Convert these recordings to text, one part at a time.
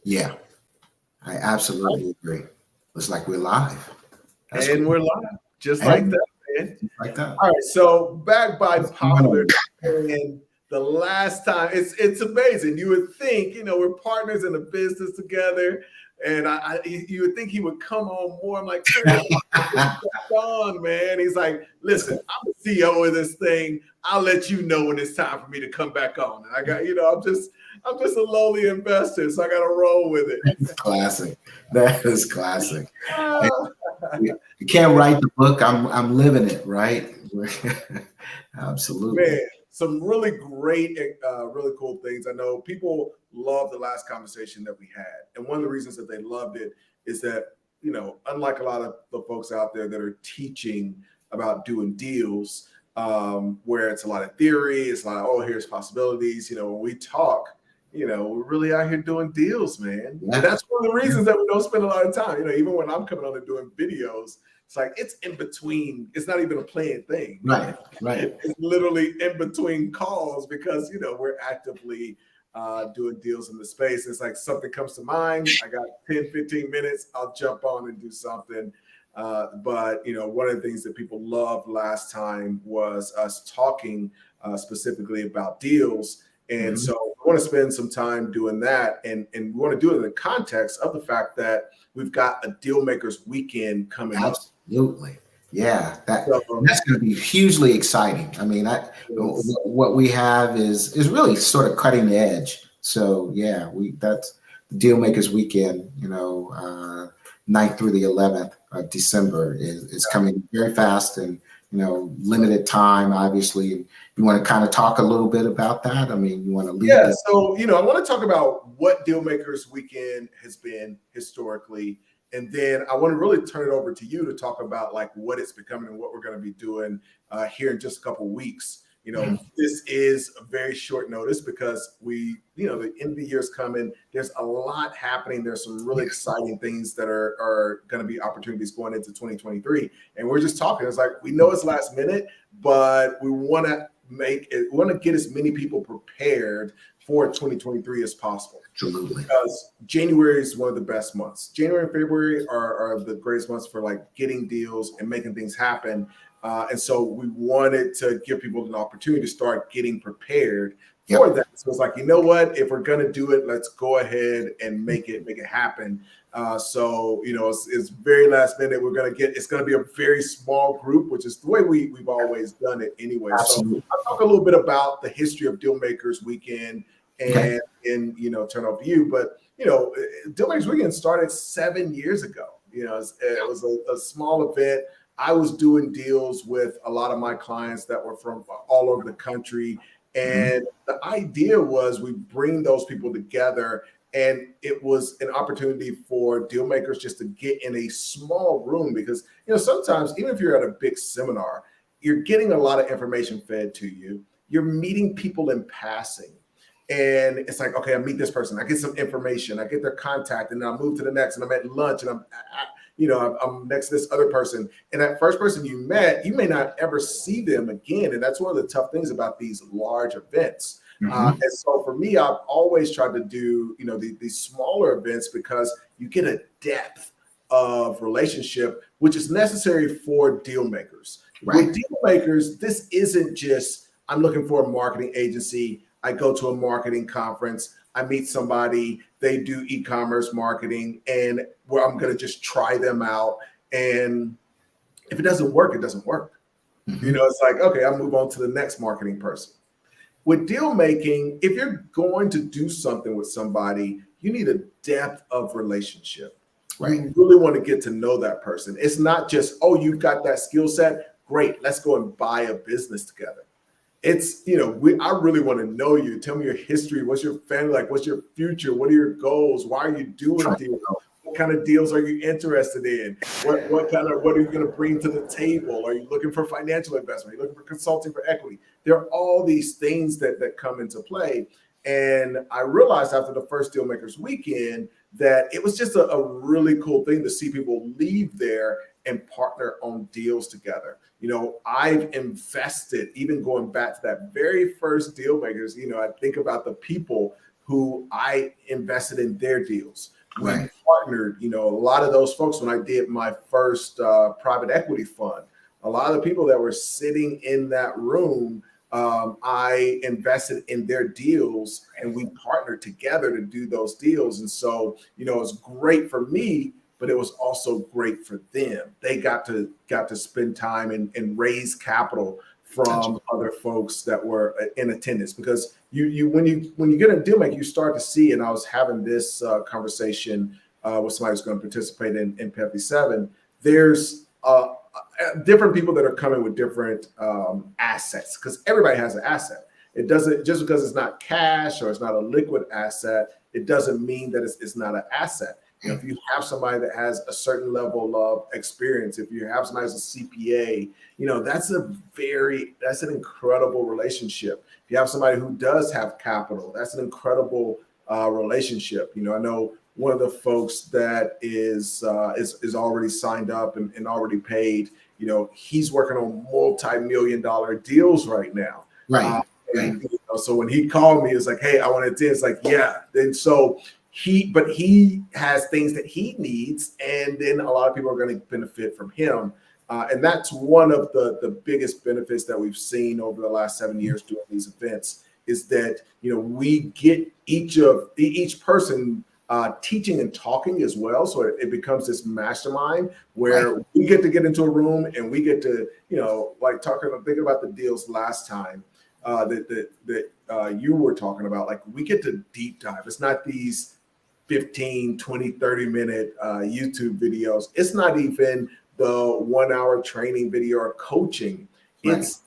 Yeah, I absolutely agree. It's like we're live. That's And cool. we're live, just like And that, man. like that. All right, so back by What's going popular on? and the last time, it's amazing. You would think, we're partners in a business together, and you would think he would come on more. I'm like, Curtis, on, man. He's like, listen, I'm the CEO of this thing. I'll let you know when it's time for me to come back on. And I got, I'm just a lowly investor, so I got to roll with it. That's classic. That is classic. Hey, Ah, you can't write the book. I'm living it, right? Absolutely. Man, some really great, really cool things. I know people love the last conversation that we had. And one of the reasons that they loved it is that, unlike a lot of the folks out there that are teaching about doing deals, where it's a lot of theory, it's like, oh, here's possibilities. When we talk, we're really out here doing deals, man. And Yeah. that's one of the reasons that we don't spend a lot of time. Even when I'm coming on and doing videos, it's like it's in between. It's not even a planned thing. Right. Right. It's literally in between calls because we're actively doing deals in the space. It's like something comes to mind. I got 10, 15 minutes. I'll jump on and do something. But one of the things that people loved last time was us talking specifically about deals. And Mhm. so we want to spend some time doing that. And we want to do it in the context of the fact that we've got a Dealmakers weekend coming up. Absolutely. Yeah, So that's going to be hugely exciting. I mean, it's, what we have is really sort of cutting edge. So yeah, we that's the Dealmakers Weekend. 9th through the 11th of December is coming very fast and limited time. Obviously, you want to kind of talk a little bit about that. I mean, you want to lead Yeah, the so I want to talk about what Dealmakers Weekend has been historically, and then I want to really turn it over to you to talk about like what it's becoming and what we're going to be doing here in just a couple weeks. This is a very short notice because the end of the year is coming. There's a lot happening. There's some really exciting things that are going to be opportunities going into 2023, and we're just talking. It's like we know it's last minute, but we want to get as many people prepared for 2023 as possible. absolutely. Because January is one of the best months. January and February are the greatest months for like getting deals and making things happen. And so we wanted to give people an opportunity to start getting prepared for Yep. that. So it's like, you know what? If we're gonna do it, let's go ahead and make it happen. So it's very last minute. It's gonna be a very small group, which is the way we've always done it anyway. So Absolutely. I'll talk a little bit about the history of Dealmakers Weekend Okay. and turn over to you. But Dealmakers Weekend started 7 years ago. It was a small event. I was doing deals with a lot of my clients that were from all over the country. Mhm. And the idea was we bring those people together. And it was an opportunity for deal makers just to get in a small room because, sometimes even if you're at a big seminar, you're getting a lot of information fed to you. You're meeting people in passing. And it's like, okay, I meet this person, I get some information, I get their contact, and then I move to the next, and I'm at lunch, and I'm next to this other person. And that first person you met, you may not ever see them again. And that's one of the tough things about these large events. Mhm. And so for me, I've always tried to do, these smaller events because you get a depth of relationship, which is necessary for deal makers. With Right. deal makers, this isn't just, I'm looking for a marketing agency. I go to a marketing conference. I meet somebody, they do e-commerce marketing, and where I'm going to just try them out. And if it doesn't work, it doesn't work. Mhm. It's like, okay, I'll move on to the next marketing person. With deal making, if you're going to do something with somebody, you need a depth of relationship. Right. You really want to get to know that person. It's not just, oh, you've got that skill set. Great, let's go and buy a business together. It's I really want to know you. Tell me your history. What's your family like? What's your future? What are your goals? Why are you doing Try. deals? What kind of deals are you interested in? What are you going to bring to the table? Are you looking for financial investment? Are you looking for consulting for equity? There are all these things that come into play. And I realized after the first Dealmakers Weekend that it was just a really cool thing to see people leave there and partner on deals together. I've invested, even going back to that very first deal makers, I think about the people who I invested in their deals. We Right. partnered, a lot of those folks when I did my first private equity fund, a lot of the people that were sitting in that room, I invested in their deals and we partnered together to do those deals. And so, it's great for me, but it was also great for them. They got to spend time and raise capital from other folks that were in attendance, because when you get a Dealmaker, you start to see. And I was having this conversation with somebody who's going to participate in PEPI 7. There's different people that are coming with different assets, because everybody has an asset. It doesn't, just because it's not cash or it's not a liquid asset, it doesn't mean that it's not an asset. If you have somebody that has a certain level of experience, if you have somebody who's a CPA, that's an incredible relationship. If you have somebody who does have capital, that's an incredible relationship. I know one of the folks that is already signed up and already paid. He's working on multi-million-dollar deals right now. Right. And, so when he called me, it's like, hey, I want to do. It's like, yeah. And so he has things that he needs, and then a lot of people are going to benefit from him. And that's one of the biggest benefits that we've seen over the last 7 years doing these events, is that, we get each person teaching and talking as well. So it becomes this mastermind where we get to get into a room and we get to, thinking about the deals last time that you were talking about, like we get to deep dive. It's not these 15, 20, 30 minute YouTube videos. It's not even the 1 hour training video or coaching. It's,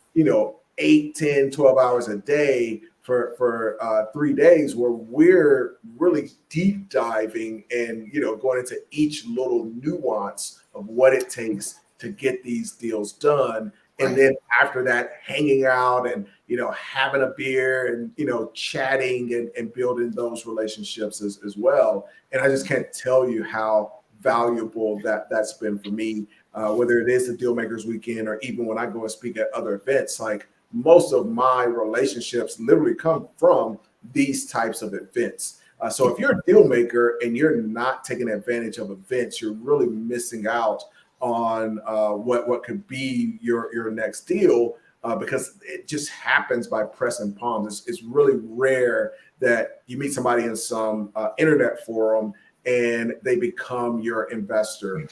8, 10, 12 hours a day for 3 days, where we're really deep diving and, going into each little nuance of what it takes to get these deals done. And then after that, hanging out and, having a beer and, chatting and building those relationships as well. And I just can't tell you how valuable that's been for me, whether it is the Dealmakers weekend or even when I go and speak at other events. Like, most of my relationships literally come from these types of events. So if you're a Dealmaker and you're not taking advantage of events, you're really missing out on what could be your next deal, because it just happens by pressing palms. It's really rare that you meet somebody in some internet forum and they become your investor,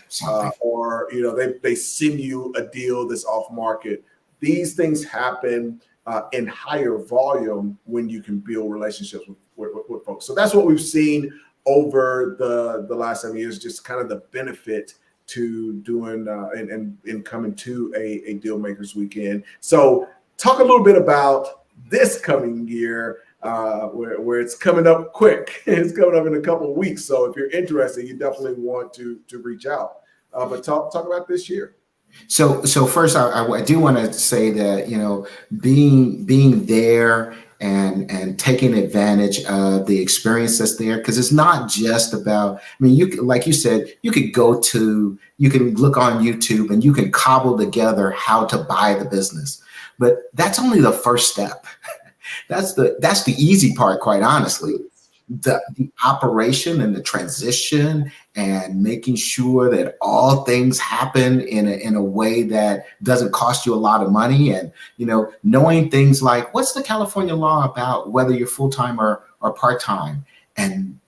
or they send you a deal that's off market. These things happen in higher volume when you can build relationships with folks. So that's what we've seen over the last 7 years, just kind of the benefit to doing and coming to a Dealmakers weekend. So talk a little bit about this coming year, where it's coming up quick. It's coming up in a couple of weeks. So if you're interested, you definitely want to reach out. But talk about this year. So first, I do want to say that, being there and taking advantage of the experience that's there, because it's not just about, like you said, you can look on YouTube and you can cobble together how to buy the business, but that's only the first step. That's the easy part, quite honestly. The operation and the transition and making sure that all things happen in a way that doesn't cost you a lot of money, and knowing things like, what's the California law about whether you're full-time or part-time, and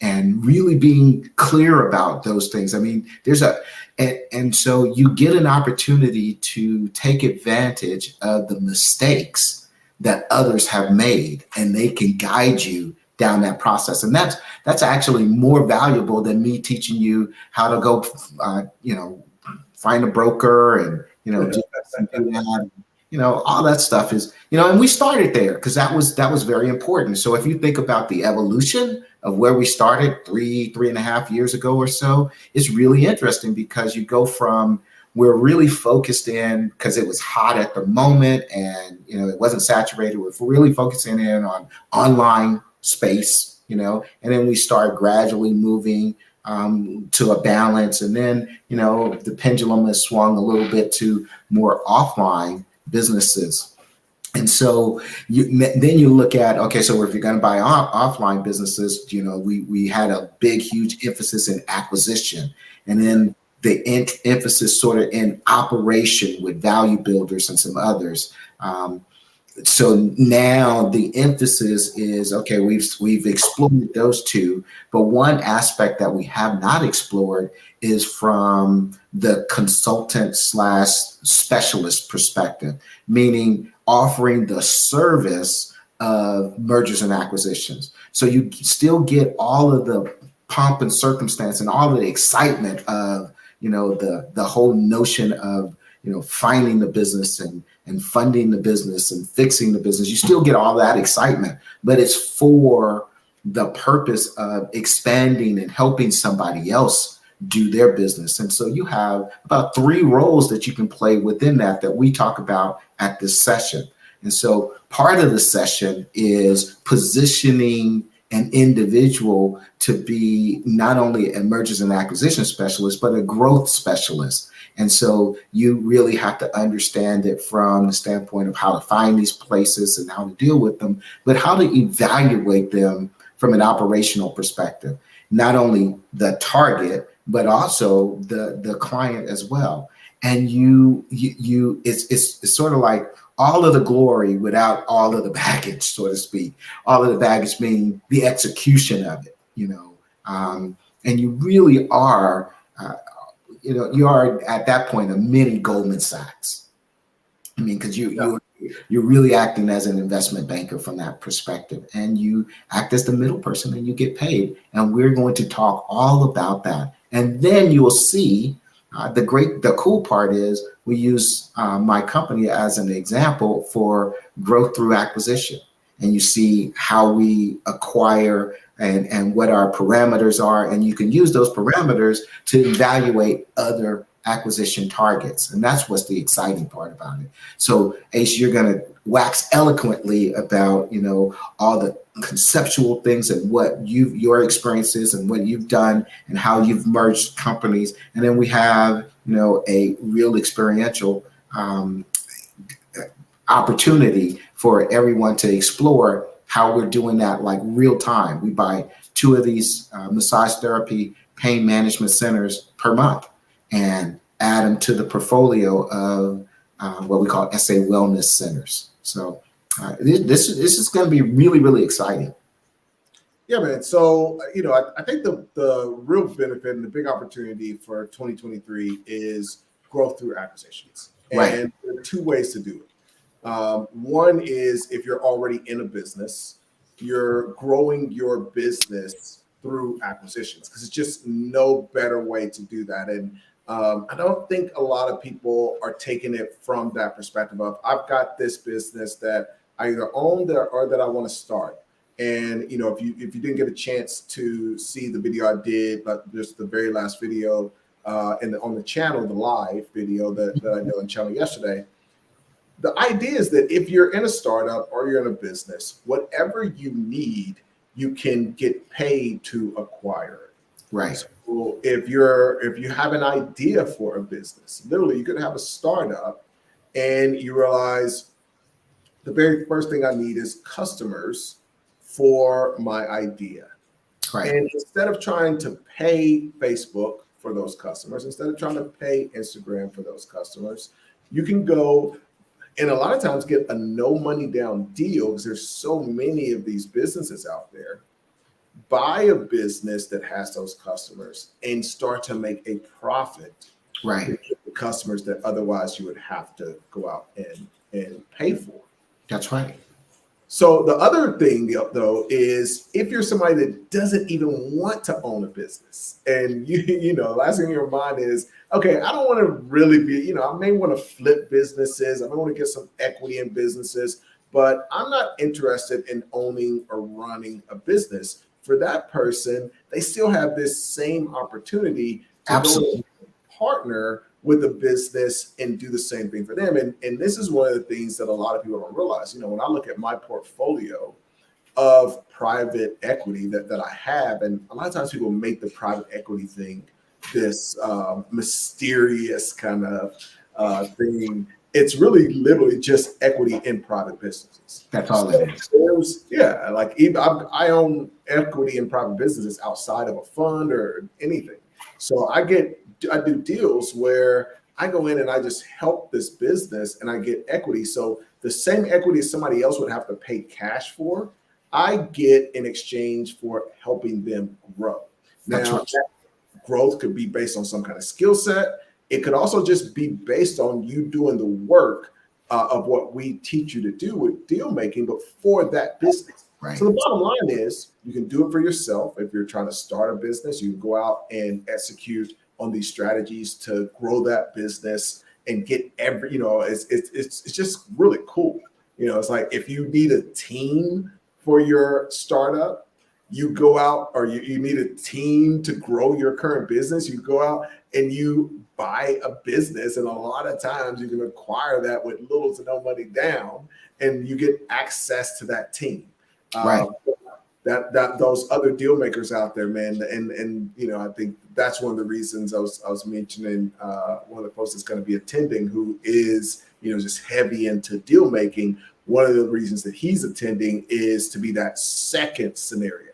really being clear about those things. And so you get an opportunity to take advantage of the mistakes that others have made, and they can guide you down that process. And that's actually more valuable than me teaching you how to go, find a broker and, do that. All that stuff is, and we started there because that was very important. So if you think about the evolution of where we started 3.5 years ago or so, it's really interesting, because you go from, we're really focused in, because it was hot at the moment and, it wasn't saturated. We're really focusing in on online space, and then we start gradually moving to a balance. And then, the pendulum has swung a little bit to more offline businesses. And so then you look at, okay, so if you're going to buy offline businesses, we had a big, huge emphasis in acquisition, and then the emphasis sort of in operation with value builders and some others. So now the emphasis is, okay, we've explored those two, but one aspect that we have not explored is from the consultant slash specialist perspective, meaning offering the service of mergers and acquisitions. So you still get all of the pomp and circumstance and all of the excitement of, the whole notion of, finding the business and funding the business and fixing the business. You still get all that excitement, but it's for the purpose of expanding and helping somebody else do their business. And so you have about 3 roles that you can play within that we talk about at this session. And so part of the session is positioning an individual to be not only a mergers and acquisition specialist, but a growth specialist. And so you really have to understand it from the standpoint of how to find these places and how to deal with them, but how to evaluate them from an operational perspective, not only the target, but also the client as well. And it's sort of like all of the glory without all of the baggage, so to speak. All of the baggage being the execution of it, and you really are, you are at that point a mini Goldman Sachs. I mean, because you're really acting as an investment banker from that perspective, and you act as the middle person, and you get paid. And we're going to talk all about that, and then you will see. The cool part is we use my company as an example for growth through acquisition. And you see how we acquire and what our parameters are. And you can use those parameters to evaluate other acquisition targets. And that's what's the exciting part about it. So Ace, you're going to wax eloquently about, all the conceptual things and what your experiences and what you've done and how you've merged companies. And then we have, a real experiential opportunity for everyone to explore how we're doing that like real time. We buy 2 of these massage therapy pain management centers per month and add them to the portfolio of what we call SA wellness centers. So this is going to be really, really exciting. Yeah, man. So, I think the real benefit and the big opportunity for 2023 is growth through acquisitions. Right. And there are 2 ways to do it. One is if you're already in a business, you're growing your business through acquisitions, because it's just no better way to do that. And I don't think a lot of people are taking it from that perspective of, I've got this business that I either own or that I want to start. And if you didn't get a chance to see the video I did, but just the very last video on the channel, the live video that I did on the channel yesterday, the idea is that if you're in a startup or you're in a business, whatever you need, you can get paid to acquire it. Right. So if you have an idea for a business, literally you could have a startup and you realize the very first thing I need is customers for my idea. Right. And instead of trying to pay Facebook for those customers, instead of trying to pay Instagram for those customers, you can go and a lot of times get a no money down deal, because there's so many of these businesses out there. Buy a business that has those customers and start to make a profit. Right. With the customers that otherwise you would have to go out and pay for. That's right. So the other thing, though, is if you're somebody that doesn't even want to own a business, and last thing in your mind is, okay, I don't want to really be, I may want to flip businesses, I may want to get some equity in businesses, but I'm not interested in owning or running a business. For that person, they still have this same opportunity to Absolutely. go partner with a business and do the same thing for them. And this is one of the things that a lot of people don't realize. When I look at my portfolio of private equity that I have, and a lot of times people make the private equity thing this mysterious kind of thing. it's really literally just equity in private businesses. That's all So it is. yeah, like even I own equity in private businesses outside of a fund or anything. So I do deals where I go in and I just help this business and I get equity. So the same equity somebody else would have to pay cash for, I get in exchange for helping them grow. That's Now, right. that growth could be based on some kind of skill set. It could also just be based on you doing the work of what we teach you to do with deal making, but for that business. Right. So the bottom line is you can do it for yourself. If you're trying to start a business, you can go out and execute on these strategies to grow that business and get it's just really cool. It's like if you need a team for your startup, you go out, or you need a team to grow your current business, you go out and you buy a business, and a lot of times you can acquire that with little to no money down, and you get access to that team. Right. That those other deal makers out there, man, and I think that's one of the reasons I was mentioning one of the folks that's going to be attending, who is just heavy into deal making. One of the reasons that he's attending is to be that second scenario,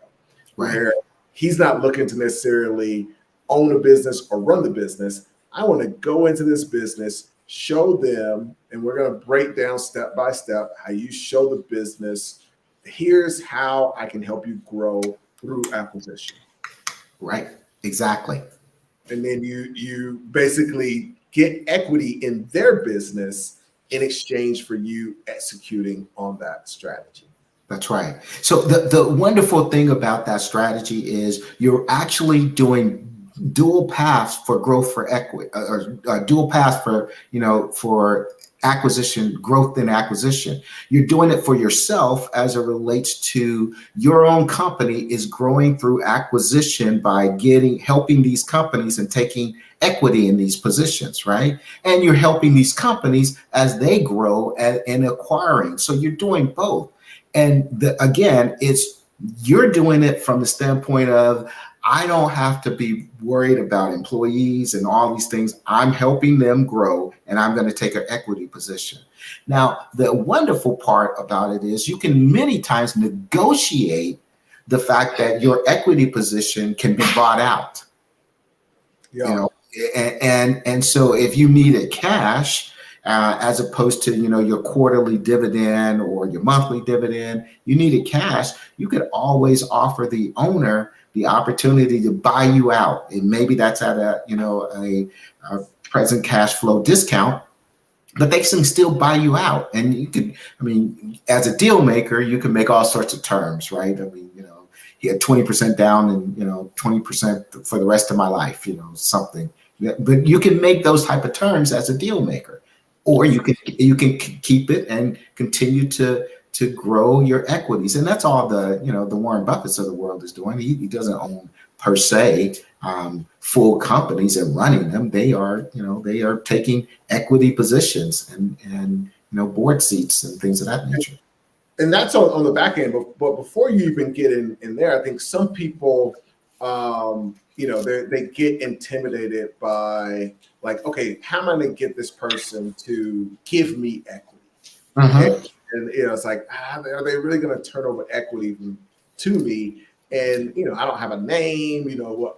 where he's not looking to necessarily own a business or run the business. I want to go into this business, show them, and we're going to break down step by step how you show the business. Here's how I can help you grow through acquisition. Right. Exactly. And then you basically get equity in their business in exchange for you executing on that strategy. That's right. So the wonderful thing about that strategy is you're actually doing dual paths for growth for equity, or dual path for acquisition, growth and acquisition. You're doing it for yourself as it relates to your own company is growing through acquisition by helping these companies and taking equity in these positions, right? And you're helping these companies as they grow and acquiring. So you're doing both. And again, you're doing it from the standpoint of, I don't have to be worried about employees and all these things. I'm helping them grow, and I'm going to take an equity position. Now, the wonderful part about it is you can many times negotiate the fact that your equity position can be bought out. Yeah. And so if you needed cash, as opposed to your quarterly dividend or your monthly dividend, you needed cash, you could always offer the owner the opportunity to buy you out, and maybe that's at a present cash flow discount, but they can still buy you out. And you could, as a deal maker, you can make all sorts of terms, right? You had 20% down and 20% for the rest of my life, something. But you can make those type of terms as a deal maker, or you can keep it and continue to grow your equities. And that's all the Warren Buffetts of the world is doing. He doesn't own per se full companies and running them. They are taking equity positions and board seats and things of that nature. And that's on the back end. But before you even get in there, I think some people, they get intimidated by, like, okay, how am I going to get this person to give me equity? Uh-huh. And it's like, are they really going to turn over equity to me? And I don't have a name.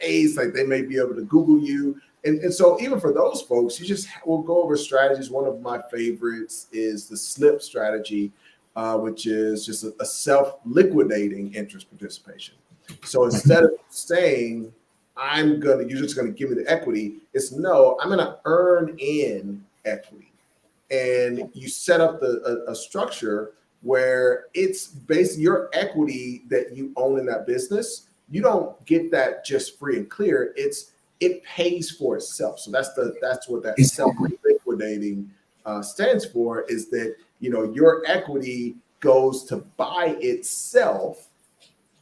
Ace, like, they may be able to Google you. And so even for those folks, we'll go over strategies. One of my favorites is the SLIP strategy, which is just a self-liquidating interest participation. So instead of saying, you're just going to give me the equity, it's no, I'm going to earn in equity. And you set up a structure where it's based your equity that you own in that business. You don't get that just free and clear. It pays for itself. So that's what that self-liquidating stands for, is that your equity goes to buy itself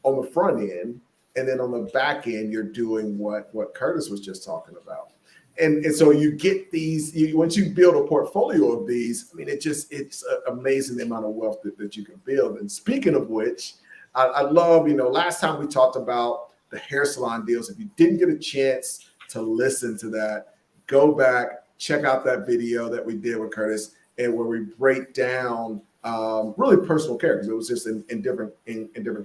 on the front end, and then on the back end you're doing what Curtis was just talking about. And so you get these, once you build a portfolio of these, it's an amazing amount of wealth that you can build. And speaking of which, I love, last time we talked about the hair salon deals. If you didn't get a chance to listen to that, go back, check out that video that we did with Curtis. and where we break down really personal care, because it was just in different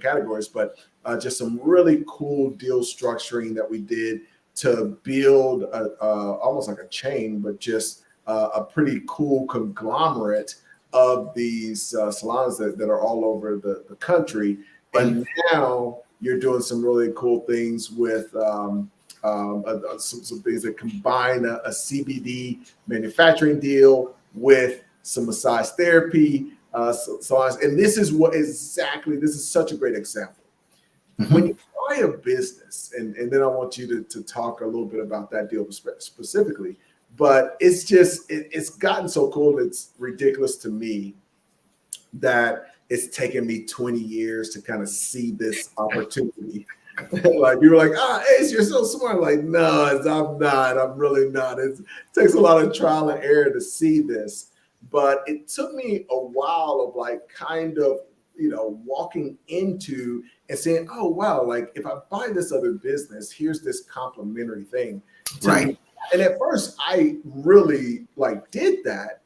categories, but just some really cool deal structuring that we did to build almost like a chain, but just a pretty cool conglomerate of these salons that are all over the country. And now you're doing some really cool things with some things that combine a CBD manufacturing deal with some massage therapy salons. And this is this is such a great example. When you buy a business, and then I want you to talk a little bit about that deal specifically, but it's gotten so cool, it's ridiculous to me that it's taken me 20 years to kind of see this opportunity. Like, you were like, Ace, you're so smart. Like, no, I'm not. I'm really not. It takes a lot of trial and error to see this. But it took me a while of like kind of, walking into and saying, oh, wow, like if I buy this other business, here's this complementary thing. Right. And at first I really like did that.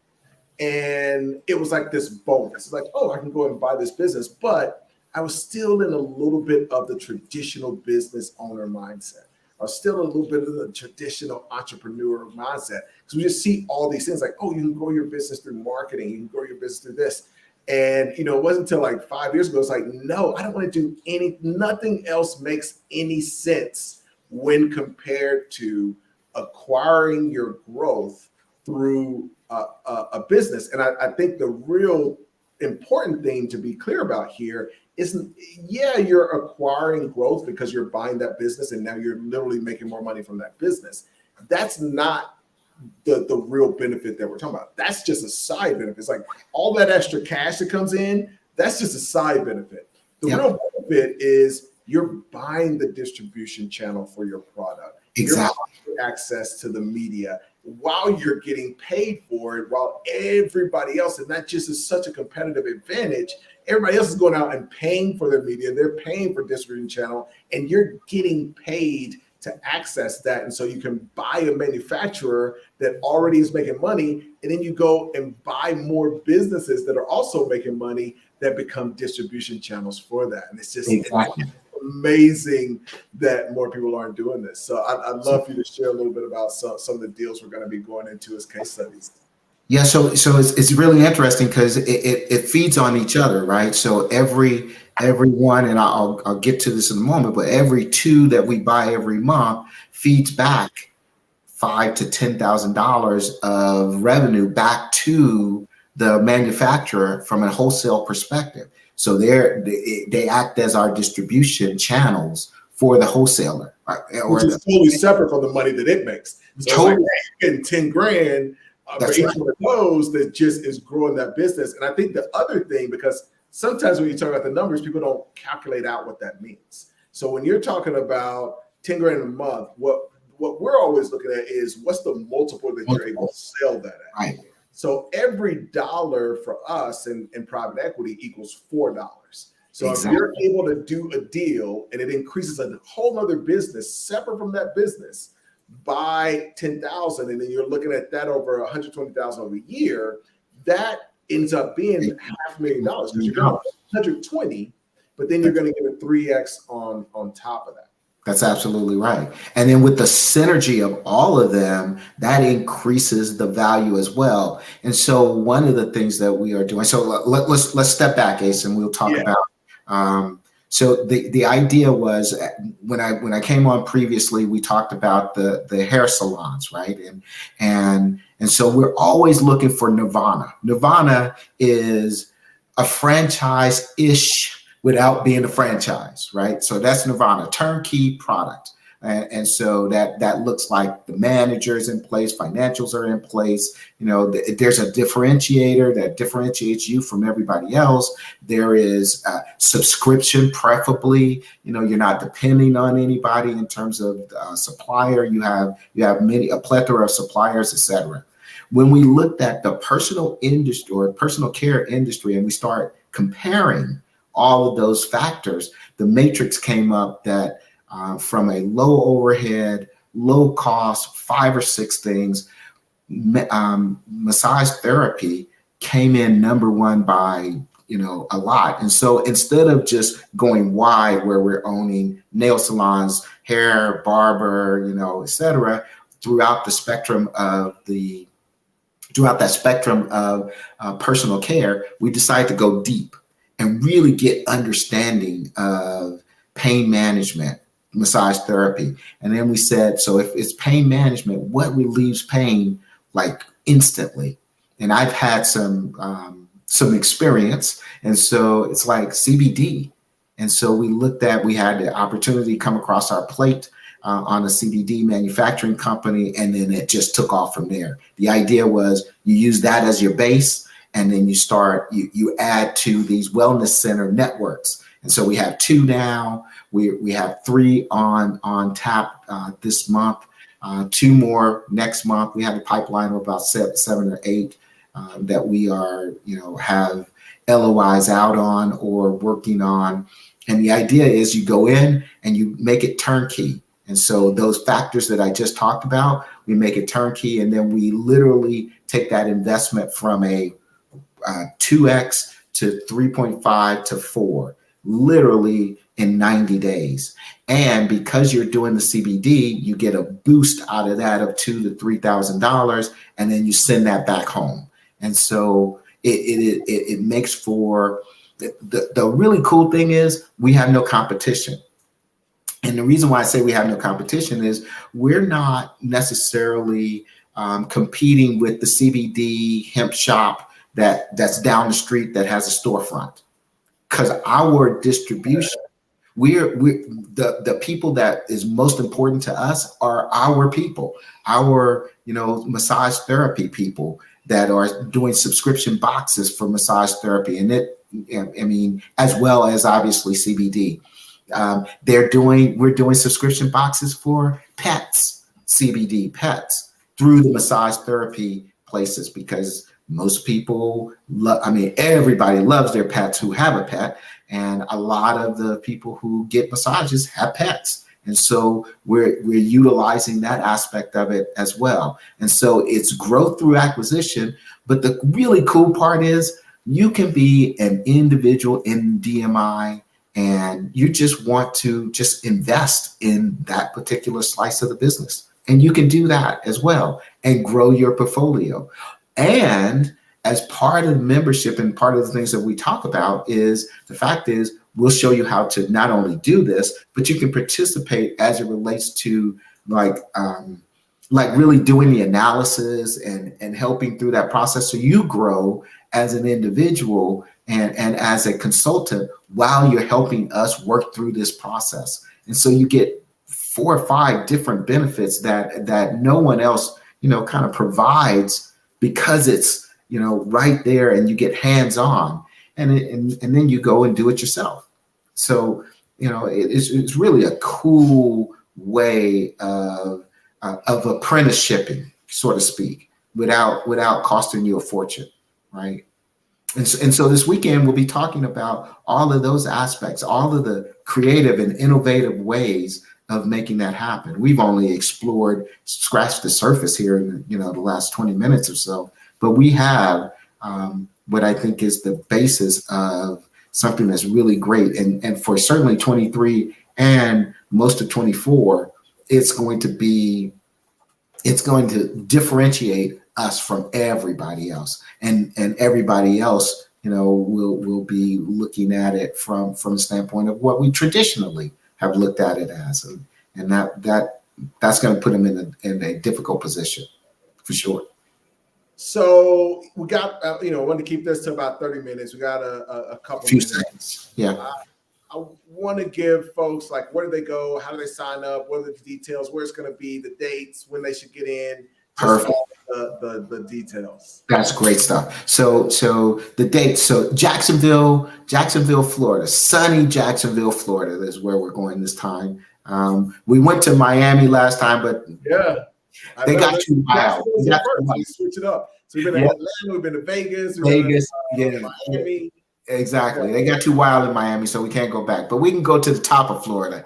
And it was like this bonus. It's like, oh, I can go and buy this business. But I was still in a little bit of the traditional business owner mindset. I was still a little bit of the traditional entrepreneur mindset. Because we just see all these things like, oh, you can grow your business through marketing. You can grow your business through this. And, it wasn't until like 5 years ago, it's like, no, I don't want to do nothing else makes any sense when compared to acquiring your growth through a business. And I think the real important thing to be clear about here is, you're acquiring growth because you're buying that business and now you're literally making more money from that business. That's not the real benefit that we're talking about. That's just a side benefit. It's like all that extra cash that comes in, that's just a side benefit. The real benefit is you're buying the distribution channel for your product. Exactly. You're buying access to the media while you're getting paid for it, while everybody else, and that just is such a competitive advantage. Everybody else is going out and paying for their media. They're paying for distribution channel, and you're getting paid to access that. And so you can buy a manufacturer that already is making money, and then you go and buy more businesses that are also making money that become distribution channels for that. And it's just it's amazing that more people aren't doing this. So I'd love for you to share a little bit about some of the deals we're going to be going into as case studies. Yeah, so it's really interesting because it feeds on each other, right? So everyone, and I'll get to this in a moment, but every two that we buy every month feeds back $5,000 to $10,000 of revenue back to the manufacturer from a wholesale perspective. So they act as our distribution channels for the wholesaler, right? Which is totally separate from the money that it makes. So totally. It's like getting 10 grand for each one of those that just is growing that business. And I think the other thing, because sometimes when you talk about the numbers, people don't calculate out what that means. So when you're talking about 10 grand a month, what we're always looking at is what's the multiple that you're able to sell that at. Right. So every dollar for us in private equity equals $4. So if you're able to do a deal and it increases a whole other business separate from that business by 10,000, and then you're looking at that over 120,000 over a year, that ends up being $500,000 because you're going 120, but then you're going to get a 3x on top of that. That's absolutely right. And then with the synergy of all of them, that increases the value as well. And so one of the things that we are doing, so let's step back, Ace, and we'll talk about. So the idea was when I came on previously, we talked about the hair salons, right? And so we're always looking for Nirvana. Nirvana is a franchise-ish without being a franchise, right? So that's Nirvana, turnkey product. And so that looks like the manager's in place, financials are in place. There's a differentiator that differentiates you from everybody else. There is a subscription, preferably. You're not depending on anybody in terms of supplier. You have a plethora of suppliers, etc. When we looked at the personal industry or personal care industry, and we start comparing all of those factors, the matrix came up that from a low overhead, low cost, 5 or 6 things, massage therapy came in #1 by, a lot. And so instead of just going wide where we're owning nail salons, hair, barber, et cetera, throughout the spectrum of personal care, we decided to go deep and really get understanding of pain management, massage therapy. And then we said, so if it's pain management, what relieves pain like instantly? And I've had some experience. And so it's like CBD. And so we had the opportunity to come across our plate on a CBD manufacturing company, and then it just took off from there. The idea was you use that as your base, and then you add to these wellness center networks. And so we have 2 now. We have 3 on tap this month, 2 more next month. We have a pipeline of about 7 or 8 that we are, have LOIs out on or working on. And the idea is you go in and you make it turnkey. And so those factors that I just talked about, we make it turnkey, and then we literally take that investment from a 2x to 3.5 to 4, literally in 90 days. And because you're doing the CBD, you get a boost out of that of $2,000 to $3,000, and then you send that back home. And so it makes for the really cool thing is we have no competition. And the reason why I say we have no competition is we're not necessarily competing with the CBD hemp shop that's down the street that has a storefront. Because our distribution, the people that is most important to us are our people, our massage therapy people that are doing subscription boxes for massage therapy, and as well as obviously CBD. We're doing subscription boxes for pets, CBD pets, through the massage therapy places, because most people everybody loves their pets who have a pet, and a lot of the people who get massages have pets. And so we're utilizing that aspect of it as well. And so it's growth through acquisition. But the really cool part is you can be an individual in DMI and you just want to just invest in that particular slice of the business. And you can do that as well and grow your portfolio. And as part of membership and part of the things that we talk about is the fact is we'll show you how to not only do this, but you can participate as it relates to like really doing the analysis and helping through that process. So you grow as an individual and as a consultant while you're helping us work through this process. And so you get 4 or 5 different benefits that no one else, kind of provides, because it's, right there and you get hands-on and then you go and do it yourself. So, it's really a cool way of apprenticeshipping, so to speak, without costing you a fortune, right? And so this weekend we'll be talking about all of those aspects, all of the creative and innovative ways of making that happen. We've only scratched the surface here in the last 20 minutes or so, but we have what I think is the basis of something that's really great. And for certainly 23 and most of 24, it's going to differentiate us from everybody else. And everybody else, will be looking at it from the standpoint of what we traditionally have looked at it as. And that's going to put them in a difficult position for sure. So we got, wanted to keep this to about 30 minutes. We got a couple minutes. Seconds. Yeah. I want to give folks, like, where do they go? How do they sign up? What are the details? Where it's going to be, the dates, when they should get in. Perfect. The details. That's great stuff. So the dates. So Jacksonville, Florida, sunny Jacksonville, Florida is where we're going this time. We went to Miami last time, but yeah. They got too wild. We switch it up. So we've been to Atlanta, we've been to Vegas, Miami. Exactly. They got too wild in Miami, so we can't go back. But we can go to the top of Florida.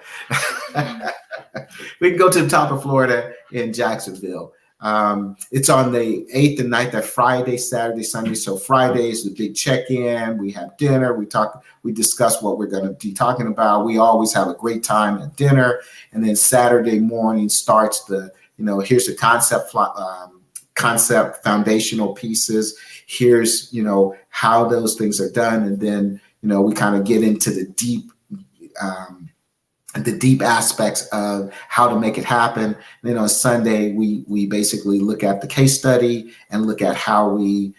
We can go to the top of Florida in Jacksonville. It's on the 8th and 9th, that Friday, Saturday, Sunday. So Friday is the big check-in. We have dinner. We discuss what we're going to be talking about. We always have a great time at dinner. And then Saturday morning starts here's the concept foundational pieces. Here's, how those things are done. And then, we kind of get into the deep aspects of how to make it happen. And then on Sunday, we basically look at the case study and look at how we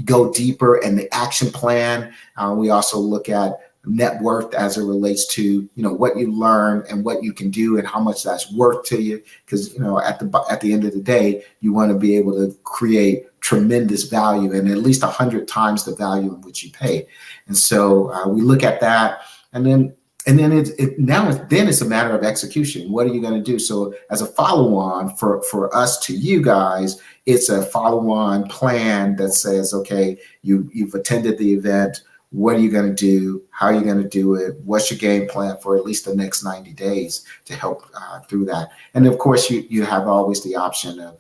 go deeper in the action plan. We also look at net worth as it relates to, what you learn and what you can do and how much that's worth to you. Because, at the end of the day, you want to be able to create tremendous value and at least 100 times the value in which you pay. And so we look at that, and then it's a matter of execution. What are you going to do? So as a follow-on for us to you guys, it's a follow-on plan that says, okay, you've attended the event. What are you going to do? How are you going to do it? What's your game plan for at least the next 90 days to help through that? And of course, you have always the option of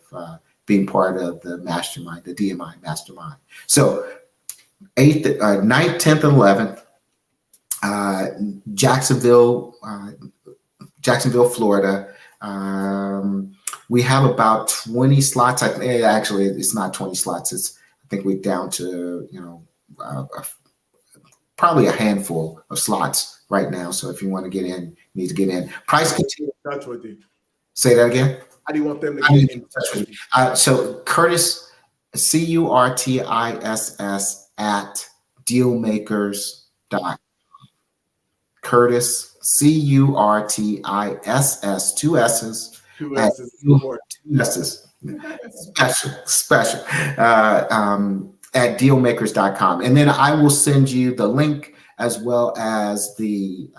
being part of the mastermind, the DMI mastermind. So 9th, 10th, and 11th, Jacksonville, Florida. We have about 20 slots. Actually, it's not 20 slots. I think we're down to, probably a handful of slots right now. So if you want to get in, you need to get in. Price continues. Touch with you. Say that again. How do you want them to get in touch with you? So Curtis, CURTISS at Dealmakers.com. Curtis, CURTISS, two S's. Two S's. Special. At Dealmakers.com. And then I will send you the link as well as the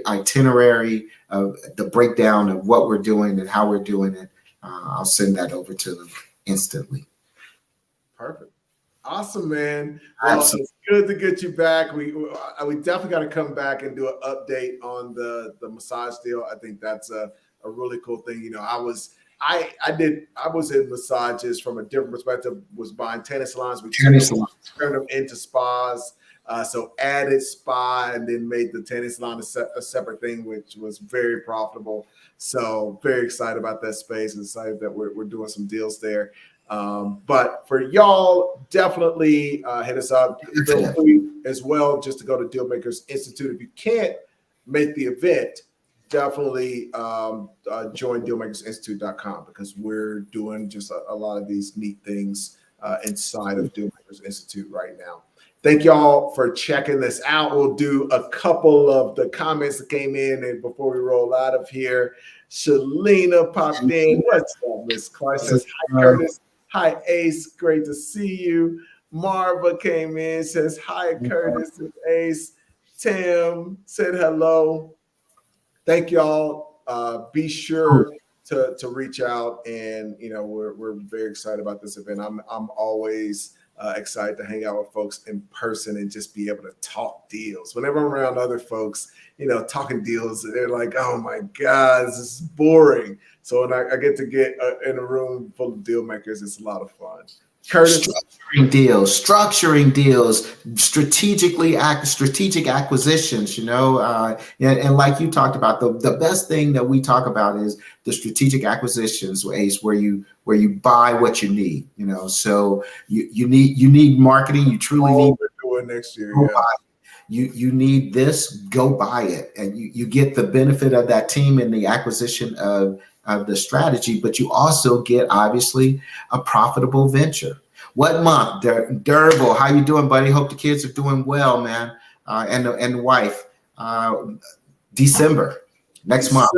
itinerary of the breakdown of what we're doing and how we're doing it. I'll send that over to them instantly. Perfect. Awesome, man. Well, it's good to get you back. We definitely got to come back and do an update on the massage deal. I think that's a really cool thing. I was in massages from a different perspective, was buying tennis salons. We turned them into spas. So added spa and then made the tennis salon a separate thing, which was very profitable. So very excited about that space and excited that we're doing some deals there. But for y'all, definitely hit us up. Feel free as well just to go to Dealmakers Institute. If you can't make the event, definitely join DealmakersInstitute.com because we're doing just a lot of these neat things inside of Dealmakers Institute right now. Thank y'all for checking this out. We'll do a couple of the comments that came in and before we roll out of here. Shalina popped in. What's up, Miss Clark? Says, hi, Curtis. Hi, Ace. Great to see you. Marva came in, says, hi, Curtis and Ace. Tim said hello. Thank y'all. Be sure to reach out, and we're very excited about this event. I'm always excited to hang out with folks in person and just be able to talk deals. Whenever I'm around other folks, talking deals, they're like, "Oh my God, this is boring." So when I get to get in a room full of deal makers, it's a lot of fun. Curtis, structuring deals, strategic acquisitions, and like you talked about, the best thing that we talk about is the strategic acquisitions, Ace, where you buy what you need, so you need marketing. You truly need doing next year. You need this, go buy it. And you get the benefit of that team in the acquisition of the strategy, but you also get obviously a profitable venture. What month? Durable, how you doing, buddy? Hope the kids are doing well, man. And the wife. December, next month.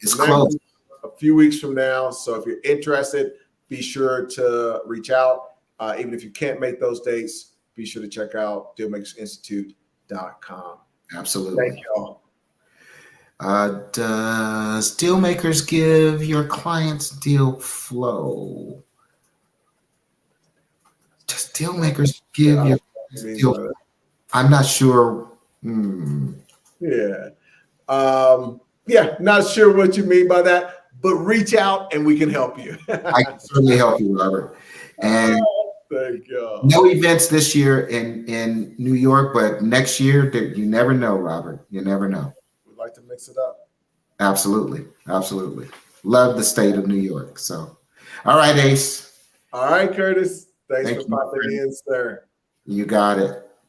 It's close. A few weeks from now. So if you're interested, be sure to reach out. Even if you can't make those dates, be sure to check out DealmakersInstitute.com. Absolutely. Thank y'all. Does Dealmakers give your clients deal flow? Does Dealmakers give your clients deal flow? I'm not sure. Yeah. Not sure what you mean by that. but reach out and we can help you. I can certainly help you, Robert. And thank you. no events this year in New York, but next year, you never know, Robert. You never know. We'd like to mix it up. Absolutely. Absolutely. Love the state of New York. So, all right, Ace. All right, Curtis. Thanks Thank for you, popping in, sir. You got it.